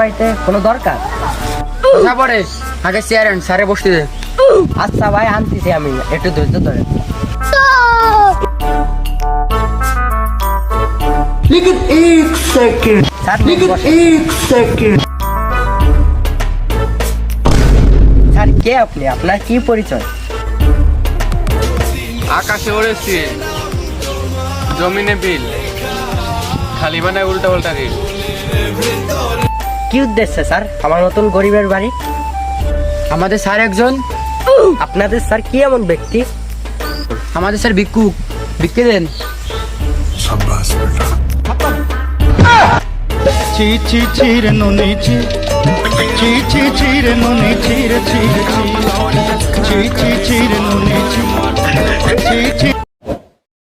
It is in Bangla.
বাড়িতে কোনো দরকার? কথা পড়ে আগে চেয়ার আন, স্যারে বসতে দে। আচ্ছা ভাই, আনতেছি আমি, একটু ধৈর্য ধরে। लेकिन एक सेकंड স্যার लेकिन বসেন। एक सेकंड স্যার কে আপনি? আপনার কি পরিচয়? আকাশে ওড়েছি, জমিনে বিল, খালি বানায় উল্টা পাল্টা রিল। কি উদ্দেশ্যে স্যার আমার মতন গরিবের বাড়ি? আমাদের স্যার একজন, আপনাদের স্যার কি এমন ব্যক্তি? আমাদের স্যার ভিক্ষুক, ভিক্ষে দেন। ची ची चीर नुनी ची ची ची चीर नुनी चीर चीर ची ची ची चीर नुनी ची ची ची